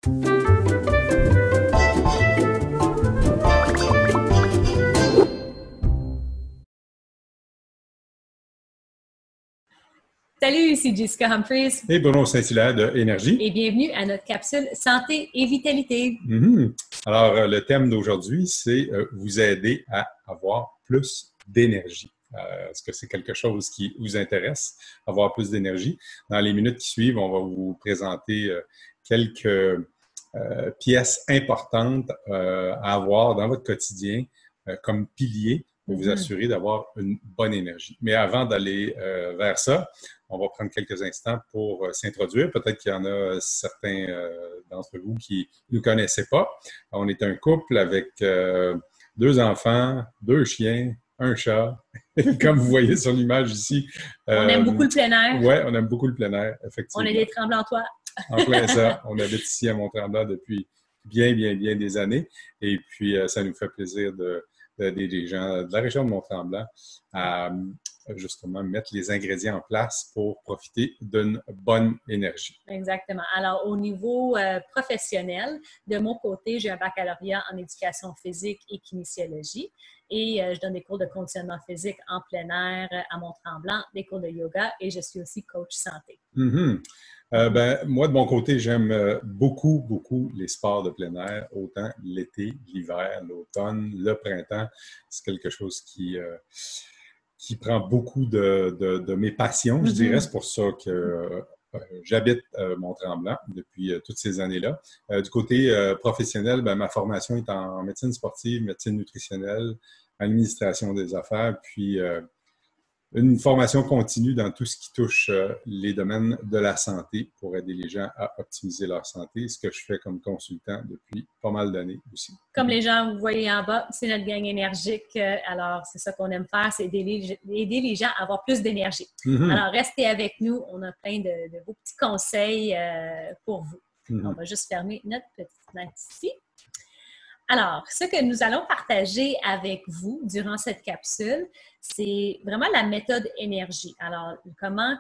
Salut, ici Jessica Humphries. Et Bruno Saint-Hilaire de Énergie. Et bienvenue à notre capsule Santé et Vitalité. Alors, le thème d'aujourd'hui, c'est vous aider à avoir plus d'énergie. Est-ce que c'est quelque chose qui vous intéresse, avoir plus d'énergie? Dans les minutes qui suivent, on va vous présenter quelques pièces importantes à avoir dans votre quotidien comme piliers pour vous assurer d'avoir une bonne énergie. Mais avant d'aller vers ça, on va prendre quelques instants pour s'introduire. Peut-être qu'il y en a certains d'entre vous qui ne nous connaissaient pas. On est un couple avec 2 enfants, 2 chiens, un chat. Comme vous voyez sur l'image ici. On aime beaucoup le plein air. Oui, on aime beaucoup le plein air, effectivement. On a des Tremblantois. En plein ça. On habite ici à Mont-Tremblant depuis bien des années. Et puis, ça nous fait plaisir d'aider les gens de la région de Mont-Tremblant à justement mettre les ingrédients en place pour profiter d'une bonne énergie. Exactement. Alors, au niveau professionnel, de mon côté, j'ai un baccalauréat en éducation physique et kinésiologie et je donne des cours de conditionnement physique en plein air à Mont-Tremblant, des cours de yoga et je suis aussi coach santé. Moi, de mon côté, j'aime beaucoup les sports de plein air, autant l'été, l'hiver, l'automne, le printemps. C'est quelque chose qui prend beaucoup de mes passions, je dirais. C'est pour ça que j'habite Mont-Tremblant depuis toutes ces années-là. Du côté professionnel, ma formation est en médecine sportive, médecine nutritionnelle, administration des affaires, puis une formation continue dans tout ce qui touche les domaines de la santé pour aider les gens à optimiser leur santé, ce que je fais comme consultant depuis pas mal d'années aussi. Comme les gens, vous voyez en bas, c'est notre gang énergique. Alors, c'est ça qu'on aime faire, c'est aider les gens à avoir plus d'énergie. Alors, restez avec nous. On a plein de beaux petits conseils pour vous. On va juste fermer notre petite fenêtre ici. Alors, ce que nous allons partager avec vous durant cette capsule, c'est vraiment la méthode énergie. Alors, comment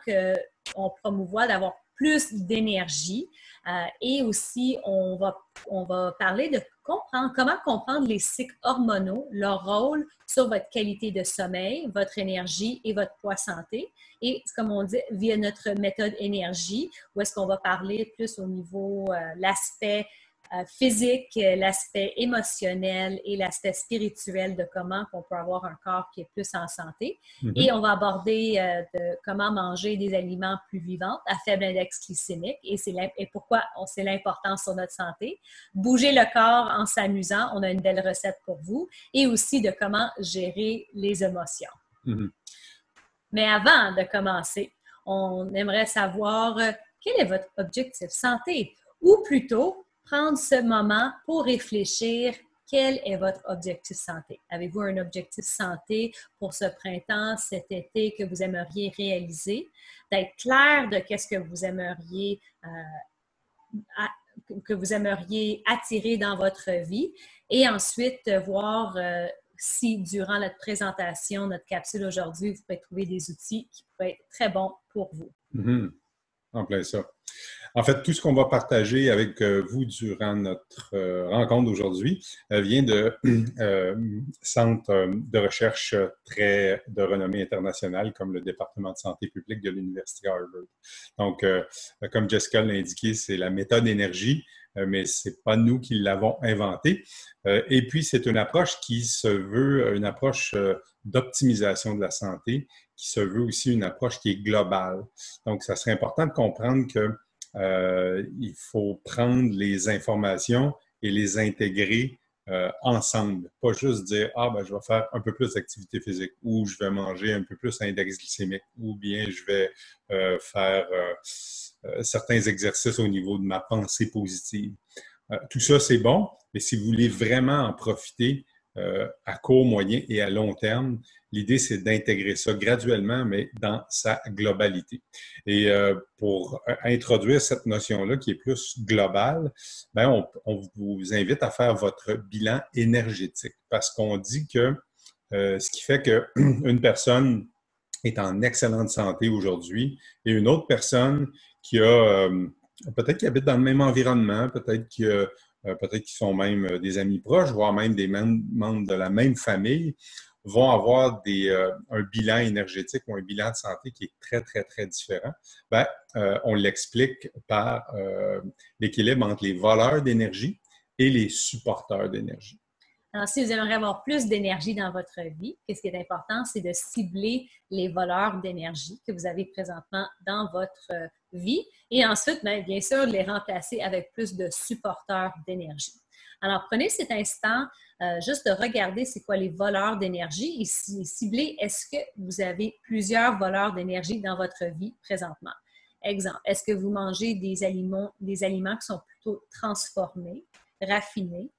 on promouvoit d'avoir plus d'énergie et aussi on va parler de comment comprendre les cycles hormonaux, leur rôle sur votre qualité de sommeil, votre énergie et votre poids santé. Et comme on dit, via notre méthode énergie, où est-ce qu'on va parler plus au niveau l'aspect physique, l'aspect émotionnel et l'aspect spirituel de comment on peut avoir un corps qui est plus en santé. Et on va aborder comment manger des aliments plus vivants à faible index glycémique et pourquoi c'est l'importance sur notre santé. Bouger le corps en s'amusant, on a une belle recette pour vous. Et aussi de comment gérer les émotions. Mais avant de commencer, on aimerait savoir quel est votre objectif santé ou plutôt prendre ce moment pour réfléchir quel est votre objectif santé. Avez-vous un objectif santé pour ce printemps, cet été que vous aimeriez réaliser? D'être clair de qu'est-ce que vous aimeriez attirer dans votre vie et ensuite voir si durant notre présentation, notre capsule aujourd'hui, vous pouvez trouver des outils qui pourraient être très bons pour vous. En plein ça. En fait, tout ce qu'on va partager avec vous durant notre rencontre d'aujourd'hui vient de centres de recherche de renommée internationale comme le département de santé publique de l'Université Harvard. Donc, comme Jessica l'a indiqué, c'est la méthode énergie, mais c'est pas nous qui l'avons inventée. Et puis, c'est une approche qui se veut une approche d'optimisation de la santé, qui se veut aussi une approche qui est globale. Donc, ça serait important de comprendre que il faut prendre les informations et les intégrer ensemble. Pas juste dire « Ah, je vais faire un peu plus d'activité physique » ou « Je vais manger un peu plus à index glycémique » ou bien « Je vais faire certains exercices au niveau de ma pensée positive ». Tout ça, c'est bon, mais si vous voulez vraiment en profiter à court, moyen et à long terme, l'idée, c'est d'intégrer ça graduellement, mais dans sa globalité. Et pour introduire cette notion-là, qui est plus globale, on vous invite à faire votre bilan énergétique. Parce qu'on dit que ce qui fait qu'une personne est en excellente santé aujourd'hui et une autre personne qui a peut-être qu'ils habitent dans le même environnement, peut-être qu'ils sont même des amis proches, voire même des membres de la même famille, vont avoir un bilan énergétique ou un bilan de santé qui est très, très, très différent. Bien, on l'explique par l'équilibre entre les voleurs d'énergie et les supporteurs d'énergie. Alors, si vous aimeriez avoir plus d'énergie dans votre vie, ce qui est important, c'est de cibler les voleurs d'énergie que vous avez présentement dans votre vie et ensuite, bien sûr, les remplacer avec plus de supporteurs d'énergie. Alors, prenez cet instant juste de regarder c'est quoi les voleurs d'énergie et cibler est-ce que vous avez plusieurs voleurs d'énergie dans votre vie présentement. Exemple, est-ce que vous mangez des aliments qui sont plutôt transformés, raffinés?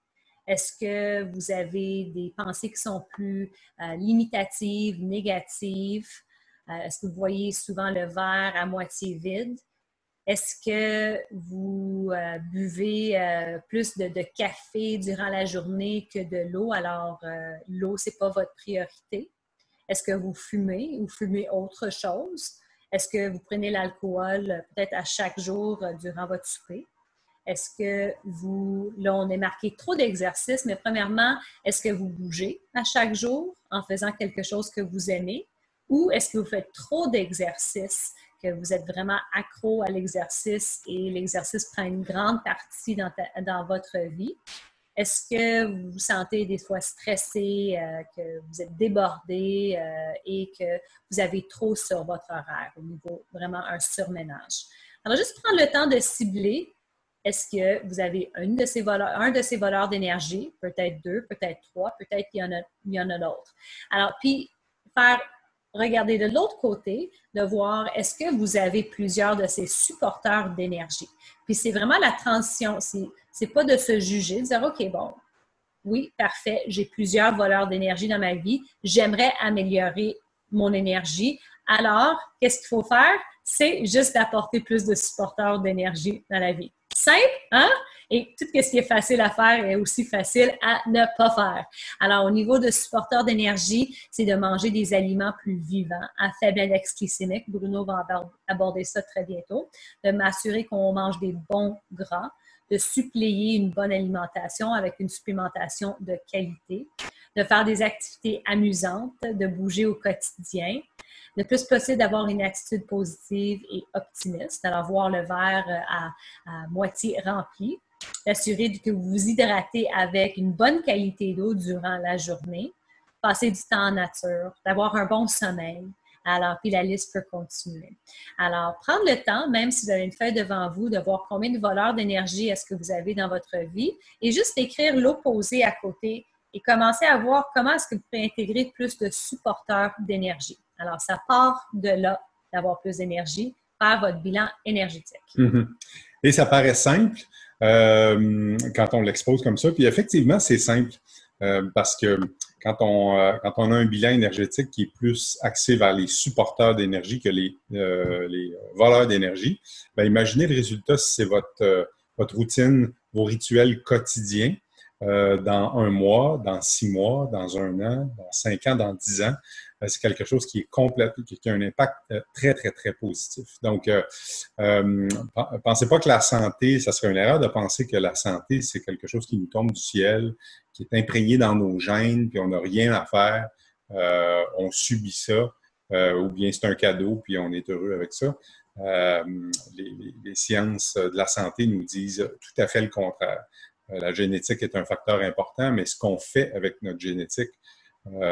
Est-ce que vous avez des pensées qui sont plus limitatives, négatives? Est-ce que vous voyez souvent le verre à moitié vide? Est-ce que vous buvez plus de café durant la journée que de l'eau? Alors, l'eau, ce n'est pas votre priorité. Est-ce que vous fumez ou fumez autre chose? Est-ce que vous prenez l'alcool peut-être à chaque jour durant votre souper? Est-ce que là, on est marqué trop d'exercices, mais premièrement, est-ce que vous bougez à chaque jour en faisant quelque chose que vous aimez? Ou est-ce que vous faites trop d'exercices, que vous êtes vraiment accro à l'exercice et l'exercice prend une grande partie dans votre vie? Est-ce que vous vous sentez des fois stressé, que vous êtes débordé et que vous avez trop sur votre horaire au niveau vraiment un surménage? Alors, juste prendre le temps de cibler. Est-ce que vous avez un de ces voleurs d'énergie, peut-être deux, peut-être trois, peut-être qu'il y en a d'autres. Alors, puis, regarder de l'autre côté, de voir est-ce que vous avez plusieurs de ces supporters d'énergie. Puis, c'est vraiment la transition. C'est pas de se juger, de dire, OK, bon, oui, parfait, j'ai plusieurs voleurs d'énergie dans ma vie. J'aimerais améliorer mon énergie. Alors, qu'est-ce qu'il faut faire? C'est juste d'apporter plus de supporters d'énergie dans la vie. Simple, hein? Et tout ce qui est facile à faire est aussi facile à ne pas faire. Alors, au niveau de supporteurs d'énergie, c'est de manger des aliments plus vivants, à faible index glycémique. Bruno va aborder ça très bientôt. De m'assurer qu'on mange des bons gras, de suppléer une bonne alimentation avec une supplémentation de qualité, de faire des activités amusantes, de bouger au quotidien, le plus possible d'avoir une attitude positive et optimiste, alors voir le verre à moitié rempli, d'assurer que vous vous hydratez avec une bonne qualité d'eau durant la journée, passer du temps en nature, d'avoir un bon sommeil. Alors, puis la liste peut continuer. Alors, prendre le temps, même si vous avez une feuille devant vous, de voir combien de voleurs d'énergie est-ce que vous avez dans votre vie et juste écrire l'opposé à côté et commencer à voir comment est-ce que vous pouvez intégrer plus de supporters d'énergie. Alors, ça part de là, d'avoir plus d'énergie, faire votre bilan énergétique. Mm-hmm. Et ça paraît simple quand on l'expose comme ça. Puis effectivement, c'est simple parce que quand on a un bilan énergétique qui est plus axé vers les supporters d'énergie que les voleurs d'énergie, bien, imaginez le résultat si c'est votre routine, vos rituels quotidiens. Dans un mois, dans 6 mois, dans 1 an, dans 5 ans, dans 10 ans. C'est quelque chose qui est qui a un impact très, très, très positif. Donc, pensez pas que la santé, ça serait une erreur de penser que la santé, c'est quelque chose qui nous tombe du ciel, qui est imprégné dans nos gènes, puis on n'a rien à faire, on subit ça, ou bien c'est un cadeau, puis on est heureux avec ça. Les sciences de la santé nous disent tout à fait le contraire. La génétique est un facteur important, mais ce qu'on fait avec notre génétique,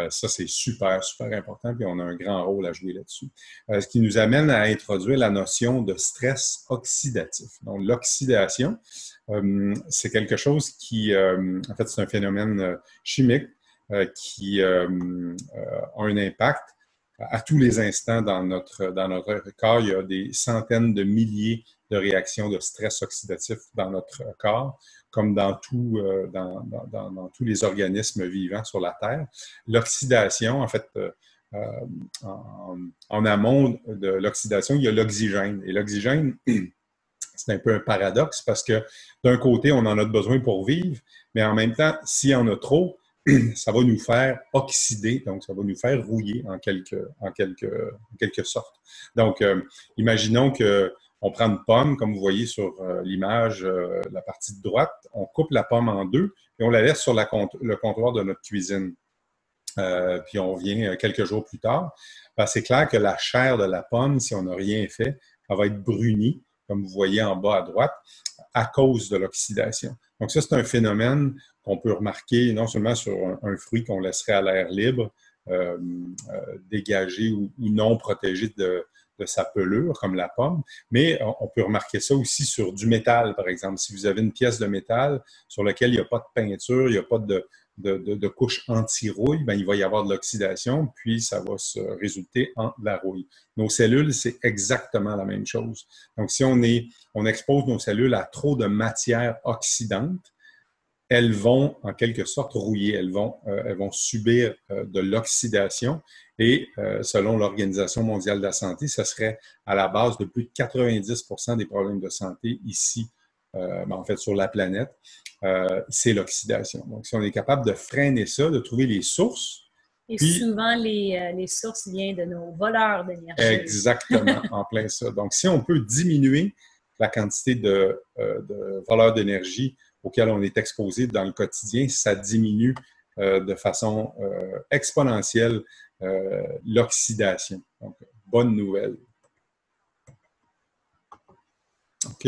ça, c'est super, super important, puis on a un grand rôle à jouer là-dessus. Ce qui nous amène à introduire la notion de stress oxydatif. Donc, l'oxydation, c'est quelque chose qui, en fait, c'est un phénomène chimique qui a un impact à tous les instants dans notre corps. Il y a des centaines de milliers de réactions de stress oxydatif dans notre corps, comme dans tous les organismes vivants sur la Terre. L'oxydation, en fait, en amont de l'oxydation, il y a l'oxygène. Et l'oxygène, c'est un peu un paradoxe parce que d'un côté, on en a besoin pour vivre, mais en même temps, s'il y en a trop, ça va nous faire oxyder, donc ça va nous faire rouiller en quelque sorte. Donc, imaginons que on prend une pomme, comme vous voyez sur l'image, la partie de droite, on coupe la pomme en deux et on la laisse sur le comptoir de notre cuisine. Puis on vient quelques jours plus tard. Ben, c'est clair que la chair de la pomme, si on n'a rien fait, elle va être brunie, comme vous voyez en bas à droite, à cause de l'oxydation. Donc ça, c'est un phénomène qu'on peut remarquer non seulement sur un fruit qu'on laisserait à l'air libre, dégagé ou non protégé de sa pelure, comme la pomme, mais on peut remarquer ça aussi sur du métal, par exemple. Si vous avez une pièce de métal sur laquelle il n'y a pas de peinture, il n'y a pas de couche anti-rouille, ben, il va y avoir de l'oxydation, puis ça va se résulter en de la rouille. Nos cellules, c'est exactement la même chose. Donc, si on expose nos cellules à trop de matière oxydante, elles vont en quelque sorte rouiller, elles vont subir de l'oxydation et selon l'Organisation mondiale de la santé, ce serait à la base de plus de 90% des problèmes de santé ici, en fait sur la planète, c'est l'oxydation. Donc, si on est capable de freiner ça, de trouver les sources. Et puis, souvent, les sources viennent de nos voleurs d'énergie. Exactement, en plein ça. Donc, si on peut diminuer la quantité de voleurs d'énergie auxquels on est exposé dans le quotidien, ça diminue de façon exponentielle l'oxydation. Donc, bonne nouvelle. OK,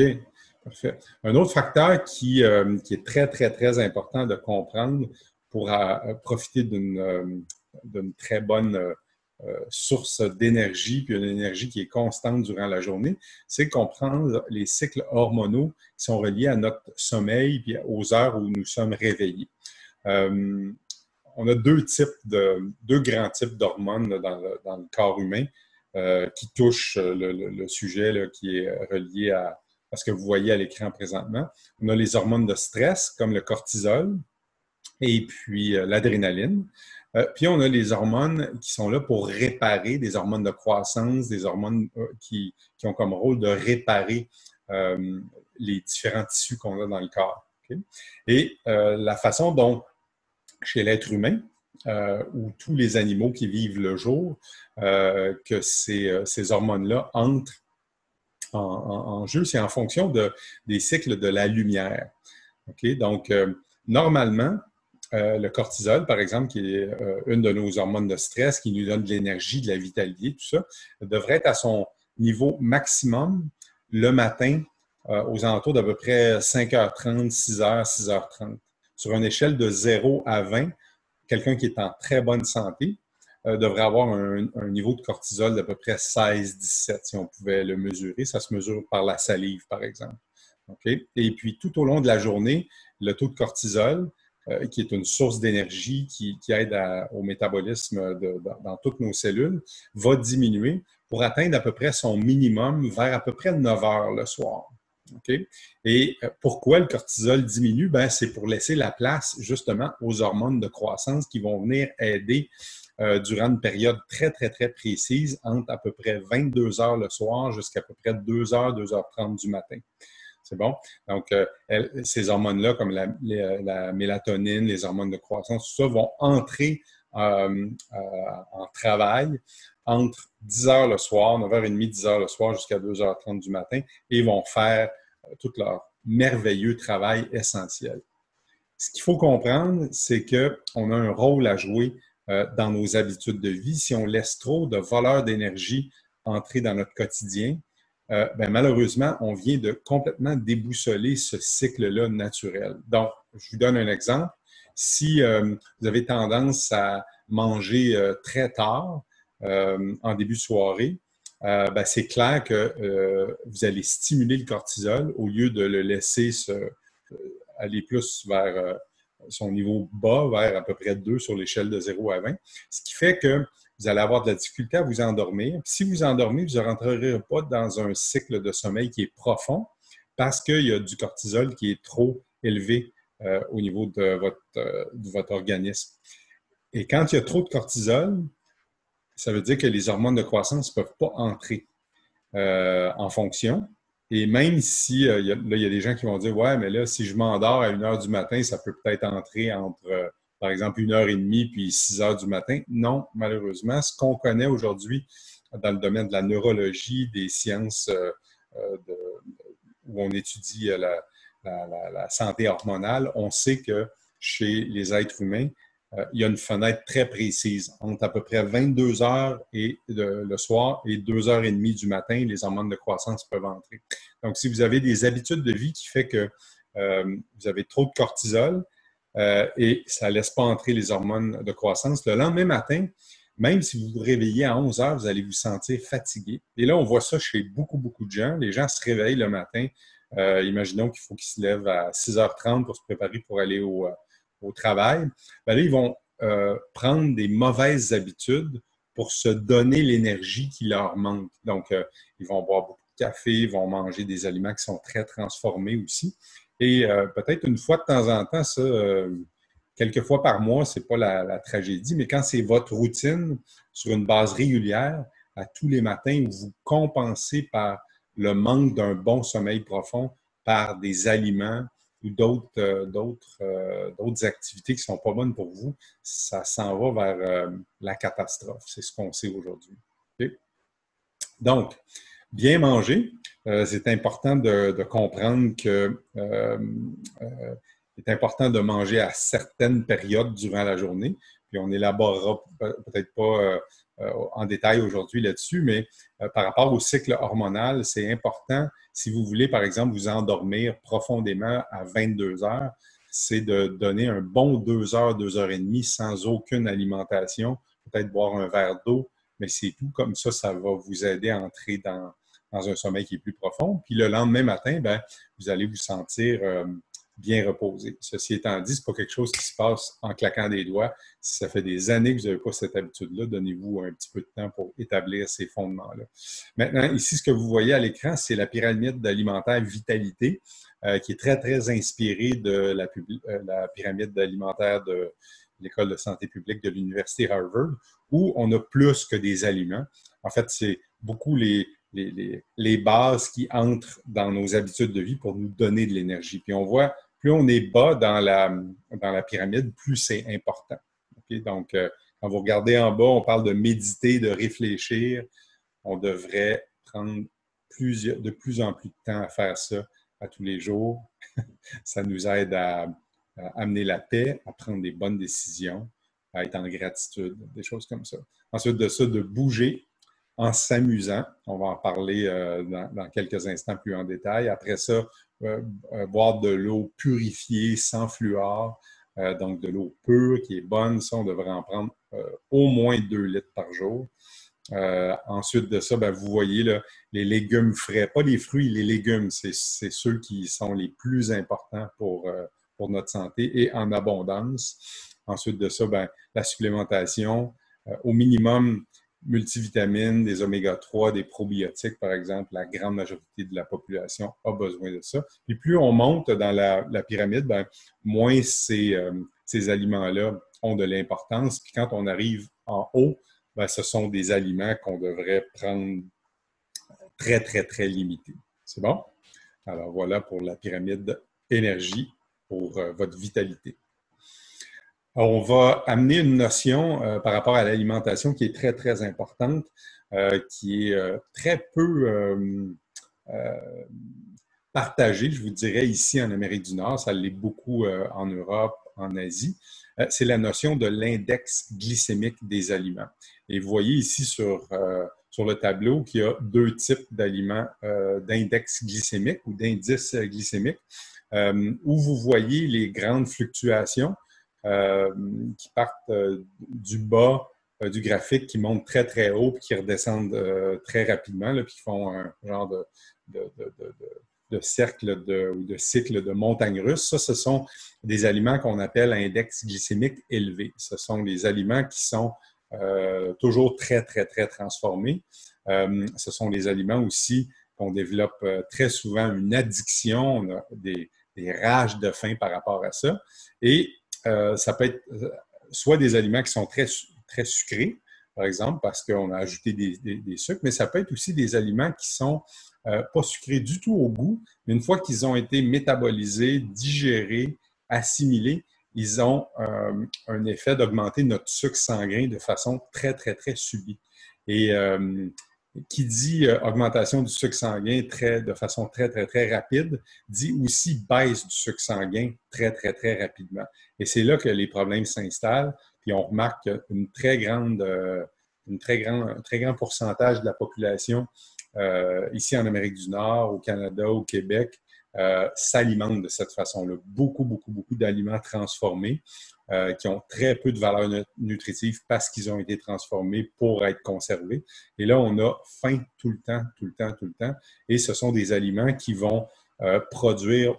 parfait. Un autre facteur qui est très, très, très important de comprendre pour profiter d'une très bonne source d'énergie, puis une énergie qui est constante durant la journée, c'est comprendre les cycles hormonaux qui sont reliés à notre sommeil puis aux heures où nous sommes réveillés. On a deux grands types d'hormones dans le corps humain qui touchent le sujet là, qui est relié à ce que vous voyez à l'écran présentement. On a les hormones de stress, comme le cortisol, et puis l'adrénaline. Puis on a les hormones qui sont là pour réparer, des hormones de croissance, des hormones qui ont comme rôle de réparer les différents tissus qu'on a dans le corps. Okay? Et la façon dont, chez l'être humain, ou tous les animaux qui vivent le jour, que ces hormones-là entrent en jeu, c'est en fonction des cycles de la lumière. Okay? Donc, normalement, le cortisol, par exemple, qui est une de nos hormones de stress, qui nous donne de l'énergie, de la vitalité, tout ça, devrait être à son niveau maximum le matin aux alentours d'à peu près 5h30, 6h, 6h30. Sur une échelle de 0 à 20, quelqu'un qui est en très bonne santé devrait avoir un niveau de cortisol d'à peu près 16-17, si on pouvait le mesurer. Ça se mesure par la salive, par exemple. Okay? Et puis, tout au long de la journée, le taux de cortisol, qui est une source d'énergie qui aide au métabolisme dans toutes nos cellules, va diminuer pour atteindre à peu près son minimum vers à peu près 9 heures le soir. Okay? Et pourquoi le cortisol diminue? Ben, c'est pour laisser la place justement aux hormones de croissance qui vont venir aider durant une période très, très, très précise, entre à peu près 22 heures le soir jusqu'à peu près 2 heures, 2h30 du matin. C'est bon? Donc, ces hormones-là, comme la mélatonine, les hormones de croissance, tout ça, vont entrer en travail entre 10 heures le soir, 9h30, 10 heures le soir, jusqu'à 2h30 du matin, et vont faire tout leur merveilleux travail essentiel. Ce qu'il faut comprendre, c'est qu'on a un rôle à jouer dans nos habitudes de vie. Si on laisse trop de voleurs d'énergie entrer dans notre quotidien, ben, malheureusement, on vient de complètement déboussoler ce cycle-là naturel. Donc, je vous donne un exemple. Si vous avez tendance à manger très tard, en début de soirée, ben, c'est clair que vous allez stimuler le cortisol au lieu de le laisser aller plus vers son niveau bas, vers à peu près 2 sur l'échelle de 0 à 20, ce qui fait que vous allez avoir de la difficulté à vous endormir. Puis si vous endormez, vous ne rentrerez pas dans un cycle de sommeil qui est profond parce qu'il y a du cortisol qui est trop élevé au niveau de votre organisme. Et quand il y a trop de cortisol, ça veut dire que les hormones de croissance ne peuvent pas entrer en fonction. Et même si, il y a des gens qui vont dire « Ouais, mais là, si je m'endors à 1h du matin, ça peut peut-être entrer entre, par exemple, 1h30 puis 6h du matin. » Non, malheureusement. Ce qu'on connaît aujourd'hui dans le domaine de la neurologie, des sciences où on étudie la santé hormonale, on sait que chez les êtres humains, il y a une fenêtre très précise. Entre à peu près 22 heures le soir et 2h30 du matin, les hormones de croissance peuvent entrer. Donc, si vous avez des habitudes de vie qui fait que vous avez trop de cortisol et ça ne laisse pas entrer les hormones de croissance, le lendemain matin, même si vous vous réveillez à 11 heures, vous allez vous sentir fatigué. Et là, on voit ça chez beaucoup, beaucoup de gens. Les gens se réveillent le matin. Imaginons qu'il faut qu'ils se lèvent à 6h30 pour se préparer pour aller au travail. Bien là, ils vont prendre des mauvaises habitudes pour se donner l'énergie qui leur manque. Donc, ils vont boire beaucoup de café, ils vont manger des aliments qui sont très transformés aussi. Et peut-être une fois de temps en temps, ça, quelques fois par mois, ce n'est pas la tragédie, mais quand c'est votre routine sur une base régulière, à tous les matins, où vous compensez par le manque d'un bon sommeil profond par des aliments ou d'autres activités qui ne sont pas bonnes pour vous, ça s'en va vers la catastrophe. C'est ce qu'on sait aujourd'hui. Okay? Donc, bien manger, c'est important de comprendre que c'est important de manger à certaines périodes durant la journée. Puis on élaborera peut-être pas en détail aujourd'hui là-dessus, mais par rapport au cycle hormonal, c'est important, si vous voulez, par exemple, vous endormir profondément à 22 heures, c'est de donner un bon 2 heures, 2h30 sans aucune alimentation, peut-être boire un verre d'eau, mais c'est tout. Comme ça va vous aider à entrer dans un sommeil qui est plus profond. Puis le lendemain matin, bien, vous allez vous sentir bien reposé. Ceci étant dit, ce n'est pas quelque chose qui se passe en claquant des doigts. Si ça fait des années que vous n'avez pas cette habitude-là, donnez-vous un petit peu de temps pour établir ces fondements-là. Maintenant, ici, ce que vous voyez à l'écran, c'est la pyramide alimentaire vitalité, qui est très, très inspirée de la pyramide alimentaire de l'École de santé publique de l'Université Harvard, où on a plus que des aliments. En fait, c'est beaucoup les bases qui entrent dans nos habitudes de vie pour nous donner de l'énergie. Puis on voit, plus on est bas dans la pyramide, plus c'est important. Okay? Donc, quand vous regardez en bas, on parle de méditer, de réfléchir. On devrait prendre de plus en plus de temps à faire ça à tous les jours. Ça nous aide à amener la paix, à prendre des bonnes décisions, à être en gratitude, des choses comme ça. Ensuite de ça, de bouger en s'amusant. On va en parler dans quelques instants plus en détail. Après ça, boire de l'eau purifiée, sans fluor, donc de l'eau pure qui est bonne. Ça, on devrait en prendre au moins 2 litres par jour. Ensuite de ça, bien, vous voyez là, les légumes frais, pas les fruits, les légumes, c'est ceux qui sont les plus importants pour notre santé et en abondance. Ensuite de ça, bien, la supplémentation, au minimum, multivitamines, des oméga-3, des probiotiques, par exemple, la grande majorité de la population a besoin de ça. Puis plus on monte dans la pyramide, bien, moins ces aliments-là ont de l'importance. Puis quand on arrive en haut, bien, ce sont des aliments qu'on devrait prendre très, très, très limités. C'est bon? Alors voilà pour la pyramide énergie pour votre vitalité. Alors, on va amener une notion par rapport à l'alimentation qui est très, très importante, qui est très peu partagée, je vous dirais, ici en Amérique du Nord. Ça l'est beaucoup en Europe, en Asie. C'est la notion de l'index glycémique des aliments. Et vous voyez ici sur le tableau qu'il y a 2 types d'aliments, d'index glycémique ou d'indice glycémique, où vous voyez les grandes fluctuations qui partent du bas du graphique, qui montent très, très haut, puis qui redescendent très rapidement, là, puis qui font un genre de cercle ou de cycle de montagne russe. Ça, ce sont des aliments qu'on appelle index glycémique élevé. Ce sont des aliments qui sont toujours très, très, très transformés. Ce sont des aliments aussi qu'on développe très souvent une addiction, on a des rages de faim par rapport à ça. Et ça peut être soit des aliments qui sont très, très sucrés, par exemple, parce qu'on a ajouté des sucres, mais ça peut être aussi des aliments qui sont pas sucrés du tout au goût, mais une fois qu'ils ont été métabolisés, digérés, assimilés, ils ont un effet d'augmenter notre sucre sanguin de façon très, très, très subie. Et qui dit augmentation du sucre sanguin de façon très, très, très rapide, dit aussi baisse du sucre sanguin très, très, très rapidement. Et c'est là que les problèmes s'installent. Puis on remarque qu'une un très grand pourcentage de la population ici en Amérique du Nord, au Canada, au Québec, s'alimentent de cette façon-là. Beaucoup, beaucoup, beaucoup d'aliments transformés qui ont très peu de valeur nutritive parce qu'ils ont été transformés pour être conservés. Et là, on a faim tout le temps, tout le temps, tout le temps. Et ce sont des aliments qui vont produire,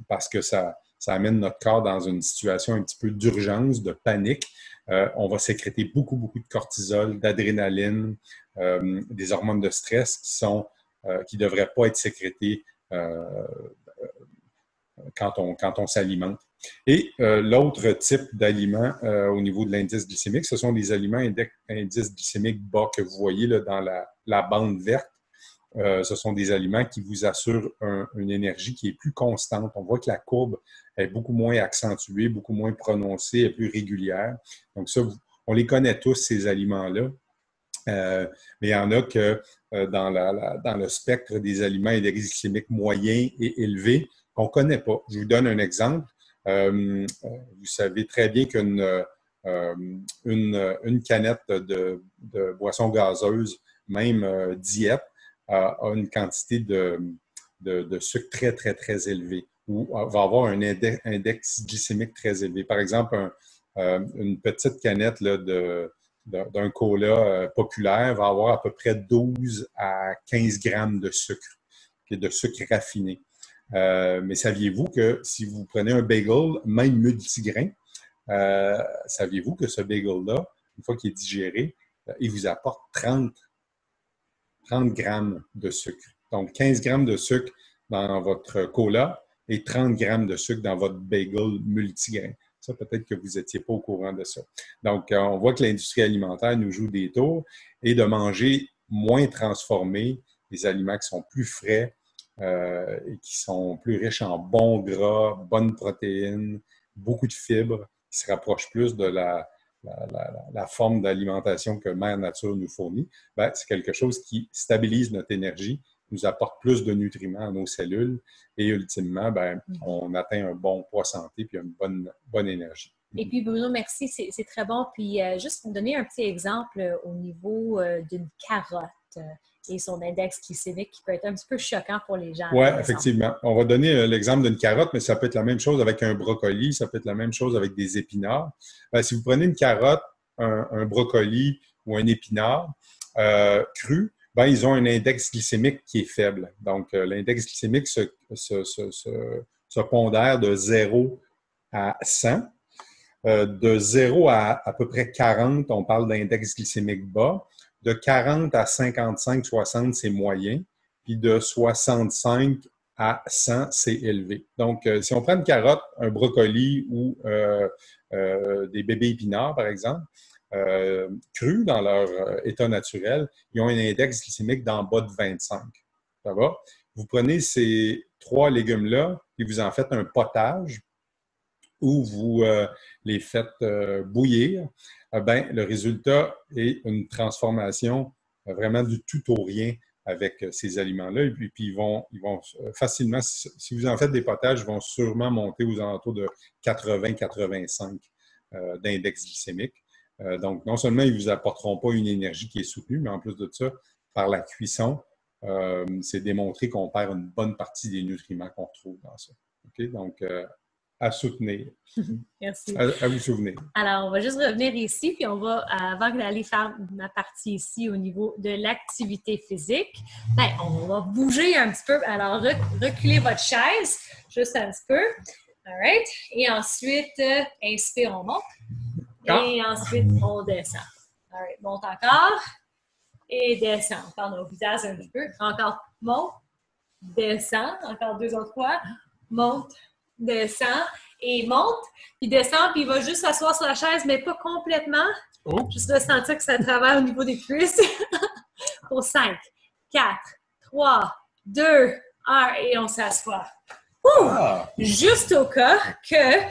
parce que ça amène notre corps dans une situation un petit peu d'urgence, de panique. On va sécréter beaucoup, beaucoup de cortisol, d'adrénaline, des hormones de stress qui ne devraient pas être sécrétées quand on s'alimente. Et l'autre type d'aliments au niveau de l'indice glycémique, ce sont des aliments indice glycémique bas que vous voyez là, dans la bande verte. Ce sont des aliments qui vous assurent une énergie qui est plus constante. On voit que la courbe est beaucoup moins accentuée, beaucoup moins prononcée, est plus régulière. Donc ça, on les connaît tous, ces aliments-là. Mais il y en a que dans le spectre des aliments indice glycémique moyen et élevé qu'on ne connaît pas. Je vous donne un exemple. Vous savez très bien qu'une canette de boisson gazeuse, même diète, a une quantité de sucre très, très, très élevée ou va avoir un index glycémique très élevé. Par exemple, une petite canette là, d'un cola populaire va avoir à peu près 12 à 15 grammes de sucre, de sucre raffiné. Mais saviez-vous que si vous prenez un bagel, même multigrain, saviez-vous que ce bagel-là, une fois qu'il est digéré, il vous apporte 30 grammes de sucre. Donc, 15 grammes de sucre dans votre cola et 30 grammes de sucre dans votre bagel multigrain. Ça, peut-être que vous n'étiez pas au courant de ça. Donc, on voit que l'industrie alimentaire nous joue des tours et de manger moins transformé, des aliments qui sont plus frais et qui sont plus riches en bons gras, bonnes protéines, beaucoup de fibres, qui se rapprochent plus de la forme d'alimentation que Mère Nature nous fournit. Ben, c'est quelque chose qui stabilise notre énergie, nous apporte plus de nutriments à nos cellules et ultimement, ben, on atteint un bon poids santé puis une bonne énergie. Et puis Bruno, merci, c'est très bon. Puis juste donner un petit exemple au niveau d'une carotte et son index glycémique qui peut être un petit peu choquant pour les gens. Oui, effectivement. On va donner l'exemple d'une carotte, mais ça peut être la même chose avec un brocoli, ça peut être la même chose avec des épinards. Si vous prenez une carotte, un brocoli ou un épinard cru, ben, ils ont un index glycémique qui est faible. Donc, l'index glycémique se pondère de 0 à 100. De 0 à peu près 40, on parle d'index glycémique bas. De 40 à 55, 60, c'est moyen. Puis de 65 à 100, c'est élevé. Donc, si on prend une carotte, un brocoli ou des bébés épinards, par exemple, crus dans leur état naturel, ils ont un index glycémique d'en bas de 25. Ça va? Vous prenez ces 3 légumes-là et vous en faites un potage où vous les faites bouillir. Ben, le résultat est une transformation vraiment du tout au rien avec ces aliments-là. Et puis ils vont facilement, si vous en faites des potages, ils vont sûrement monter aux alentours de 80-85 d'index glycémique. Donc, non seulement ils ne vous apporteront pas une énergie qui est soutenue, mais en plus de ça, par la cuisson, c'est démontré qu'on perd une bonne partie des nutriments qu'on retrouve dans ça. Okay? Donc, à soutenir. Merci. À vous souvenir. Alors, on va juste revenir ici, puis on va, avant d'aller faire ma partie ici au niveau de l'activité physique, ben, on va bouger un petit peu. Alors, reculez votre chaise juste un petit peu. All right. Et ensuite, inspire, on monte. Et ensuite, on descend. All right. Monte encore. Et descend. On parle nos visages un petit peu. Encore, monte. Descend. Encore 2 autres fois. Monte. Descend. Et monte. Puis descend. Puis il va juste s'asseoir sur la chaise, mais pas complètement. Oh. Juste de sentir que ça travaille au niveau des cuisses. Pour 5, 4, 3, 2, 1. Et on s'assoit. Juste au cas que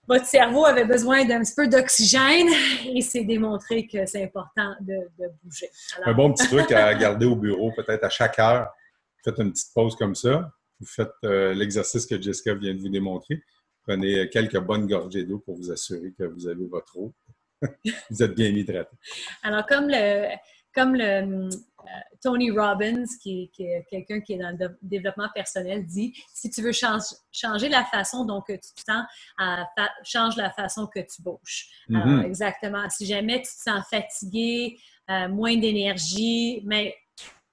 votre cerveau avait besoin d'un petit peu d'oxygène et c'est démontré que c'est important de bouger. Alors, un bon petit truc à garder au bureau, peut-être à chaque heure, vous faites une petite pause comme ça, vous faites l'exercice que Jessica vient de vous démontrer, prenez quelques bonnes gorgées d'eau pour vous assurer que vous avez votre eau. Vous êtes bien hydraté. Alors, comme le Tony Robbins, qui est quelqu'un qui est dans le développement personnel, dit, si tu veux changer la façon dont que tu te sens, change la façon que tu bouges. Alors, exactement. Si jamais tu te sens fatigué, moins d'énergie, mais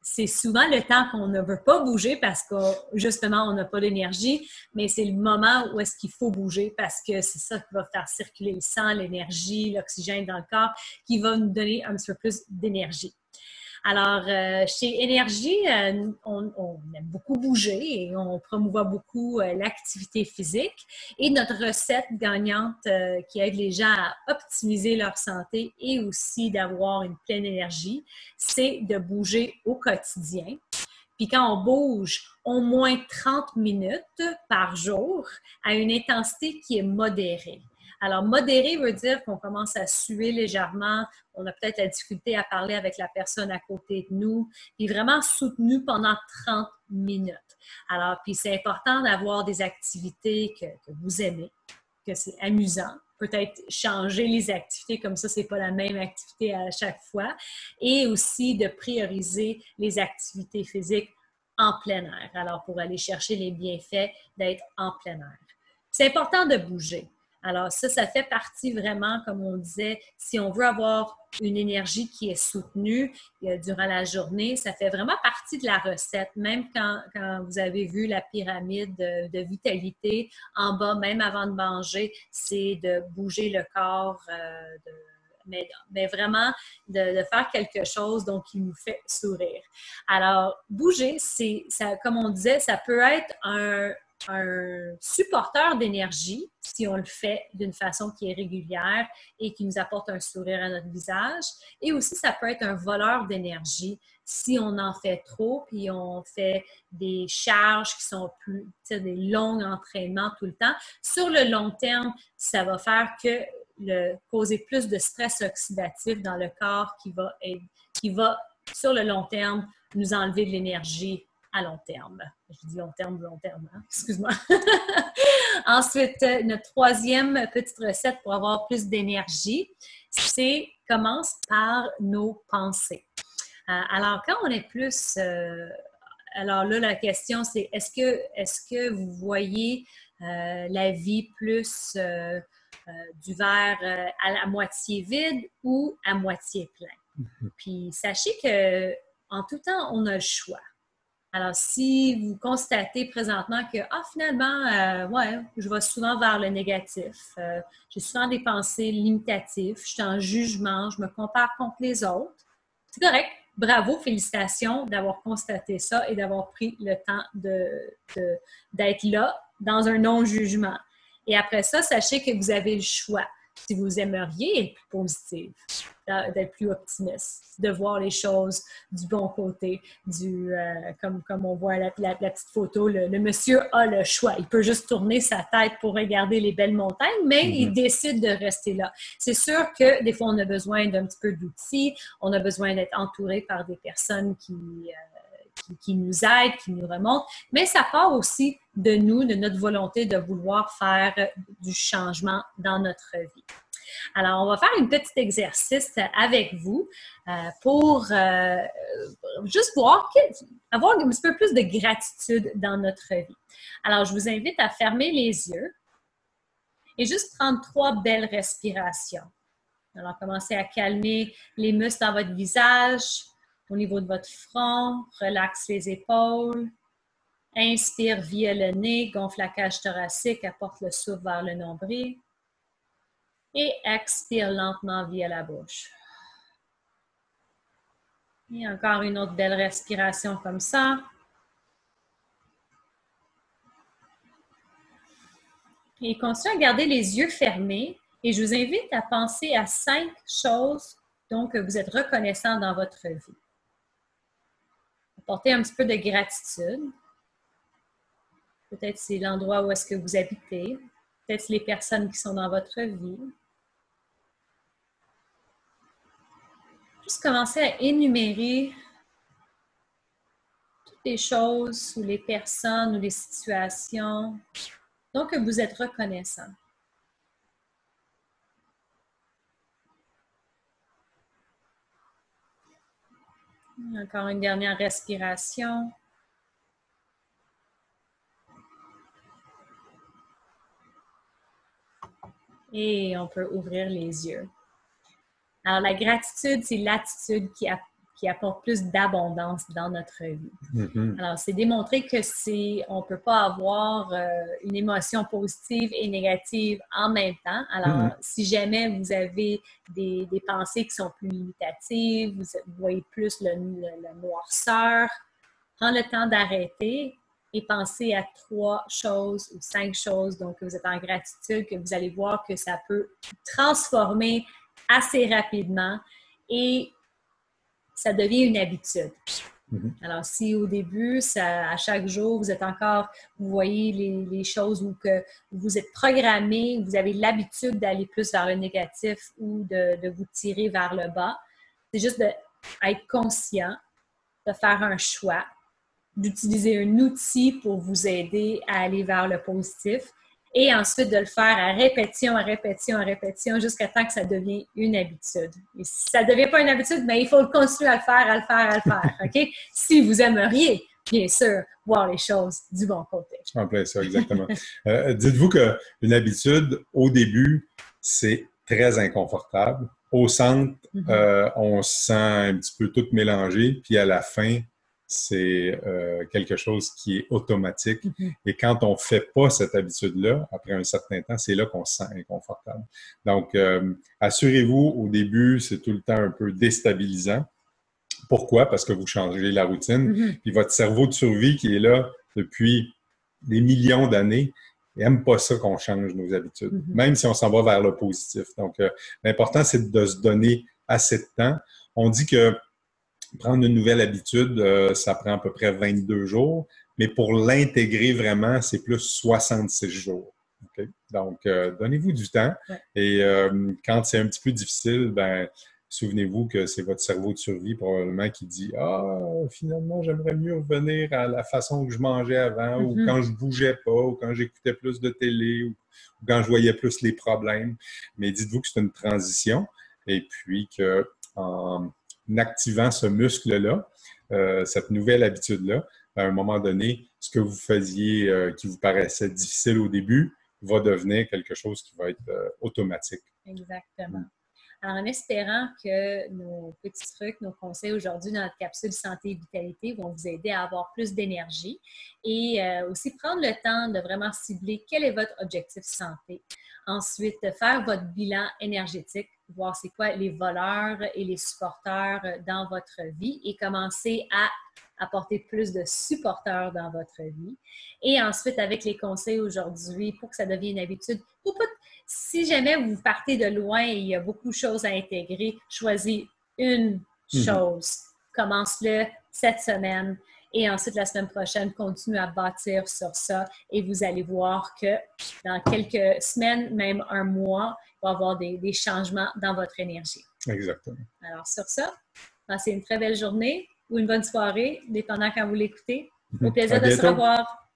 c'est souvent le temps qu'on ne veut pas bouger parce que, justement, on n'a pas d'énergie, mais c'est le moment où est-ce qu'il faut bouger parce que c'est ça qui va faire circuler le sang, l'énergie, l'oxygène dans le corps, qui va nous donner un petit peu plus d'énergie. Alors, chez Énergie, on aime beaucoup bouger et on promouvoit beaucoup l'activité physique. Et notre recette gagnante qui aide les gens à optimiser leur santé et aussi d'avoir une pleine énergie, c'est de bouger au quotidien. Puis quand on bouge au moins 30 minutes par jour à une intensité qui est modérée. Alors, modéré veut dire qu'on commence à suer légèrement, on a peut-être la difficulté à parler avec la personne à côté de nous, puis vraiment soutenu pendant 30 minutes. Alors, puis c'est important d'avoir des activités que vous aimez, que c'est amusant. Peut-être changer les activités, comme ça, c'est pas la même activité à chaque fois. Et aussi de prioriser les activités physiques en plein air. Alors, pour aller chercher les bienfaits d'être en plein air. C'est important de bouger. Alors ça fait partie vraiment, comme on disait, si on veut avoir une énergie qui est soutenue durant la journée, ça fait vraiment partie de la recette. Même quand vous avez vu la pyramide de vitalité, en bas, même avant de manger, c'est de bouger le corps, mais vraiment de faire quelque chose donc, qui nous fait sourire. Alors, bouger, ça, comme on disait, ça peut être un supporteur d'énergie si on le fait d'une façon qui est régulière et qui nous apporte un sourire à notre visage. Et aussi, ça peut être un voleur d'énergie si on en fait trop puis on fait des charges qui sont plus, des longs entraînements tout le temps. Sur le long terme, ça va faire que causer plus de stress oxydatif dans le corps qui va, sur le long terme, nous enlever de l'énergie à long terme. Je dis long terme, hein? Excuse-moi. Ensuite, notre troisième petite recette pour avoir plus d'énergie, c'est commence par nos pensées. Alors, quand on est plus... alors là, la question, c'est est-ce que vous voyez la vie plus du verre à la moitié vide ou à moitié plein? Puis, sachez que en tout temps, on a le choix. Alors, si vous constatez présentement que, finalement, je vais souvent vers le négatif, j'ai souvent des pensées limitatives, je suis en jugement, je me compare contre les autres, c'est correct. Bravo, félicitations d'avoir constaté ça et d'avoir pris le temps d'être là dans un non-jugement. Et après ça, sachez que vous avez le choix. Si vous aimeriez être plus positive, d'être plus optimiste, de voir les choses du bon côté, comme on voit la petite photo, le monsieur a le choix. Il peut juste tourner sa tête pour regarder les belles montagnes, mais il décide de rester là. C'est sûr que des fois, on a besoin d'un petit peu d'outils, on a besoin d'être entouré par des personnes qui nous aident, qui nous remontent, mais ça part aussi de nous, de notre volonté de vouloir faire du changement dans notre vie. Alors, on va faire un petit exercice avec vous pour juste avoir un petit peu plus de gratitude dans notre vie. Alors, je vous invite à fermer les yeux et juste prendre 3 belles respirations. Alors, commencez à calmer les muscles dans votre visage, au niveau de votre front, relaxe les épaules. Inspire via le nez, gonfle la cage thoracique, apporte le souffle vers le nombril. Et expire lentement via la bouche. Et encore une autre belle respiration comme ça. Et continuez à garder les yeux fermés. Et je vous invite à penser à 5 choses dont vous êtes reconnaissant dans votre vie. Apportez un petit peu de gratitude. Peut-être c'est l'endroit où est-ce que vous habitez. peut-être les personnes qui sont dans votre vie. Juste commencer à énumérer toutes les choses ou les personnes ou les situations dont que vous êtes reconnaissant. Encore une dernière respiration. Et on peut ouvrir les yeux. Alors, la gratitude, c'est l'attitude qui apporte plus d'abondance dans notre vie. Mm-hmm. Alors, c'est démontré que on ne peut pas avoir une émotion positive et négative en même temps. Alors, si jamais vous avez des pensées qui sont plus limitatives, vous voyez plus la noirceur, prends le temps d'arrêter et pensez à 3 choses ou 5 choses dont vous êtes en gratitude, que vous allez voir que ça peut transformer assez rapidement et ça devient une habitude. Alors, si au début, à chaque jour, vous voyez les choses où que vous êtes programmé, vous avez l'habitude d'aller plus vers le négatif ou de vous tirer vers le bas, c'est juste d'être conscient, de faire un choix, d'utiliser un outil pour vous aider à aller vers le positif et ensuite de le faire à répétition, jusqu'à temps que ça devient une habitude. Et si ça ne devient pas une habitude, bien, il faut continuer à le faire, OK? Si vous aimeriez, bien sûr, voir les choses du bon côté. En plein ça, exactement. Dites-vous qu'une habitude, au début, c'est très inconfortable. Au centre, on se sent un petit peu tout mélangé, puis à la fin, c'est quelque chose qui est automatique. Et quand on ne fait pas cette habitude-là, après un certain temps, c'est là qu'on se sent inconfortable. Donc, assurez-vous, au début, c'est tout le temps un peu déstabilisant. Pourquoi? Parce que vous changez la routine. Puis votre cerveau de survie qui est là depuis des millions d'années, il n'aime pas ça qu'on change nos habitudes, même si on s'en va vers le positif. Donc, l'important, c'est de se donner assez de temps. On dit que prendre une nouvelle habitude, ça prend à peu près 22 jours, mais pour l'intégrer vraiment, c'est plus 66 jours. Okay? Donc, donnez-vous du temps. Et quand c'est un petit peu difficile, ben, souvenez-vous que c'est votre cerveau de survie probablement qui dit « Ah, finalement, j'aimerais mieux revenir à la façon que je mangeais avant, ou quand je bougeais pas, ou quand j'écoutais plus de télé, ou quand je voyais plus les problèmes. » Mais dites-vous que c'est une transition et puis que en activant ce muscle-là, cette nouvelle habitude-là, à un moment donné, ce que vous faisiez qui vous paraissait difficile au début va devenir quelque chose qui va être automatique. Exactement. Alors, en espérant que nos petits trucs, nos conseils aujourd'hui dans notre capsule Santé et Vitalité vont vous aider à avoir plus d'énergie et aussi prendre le temps de vraiment cibler quel est votre objectif santé. Ensuite, faire votre bilan énergétique, voir c'est quoi les voleurs et les supporters dans votre vie et commencer à apporter plus de supporters dans votre vie. Et ensuite, avec les conseils aujourd'hui, pour que ça devienne une habitude, si jamais vous partez de loin et il y a beaucoup de choses à intégrer, choisis une chose. Commence-le cette semaine et ensuite, la semaine prochaine, continue à bâtir sur ça et vous allez voir que dans quelques semaines, même un mois, il va y avoir des changements dans votre énergie. Exactement. Alors, sur ça, passez une très belle journée ou une bonne soirée, dépendant quand vous l'écoutez. Au plaisir de se revoir.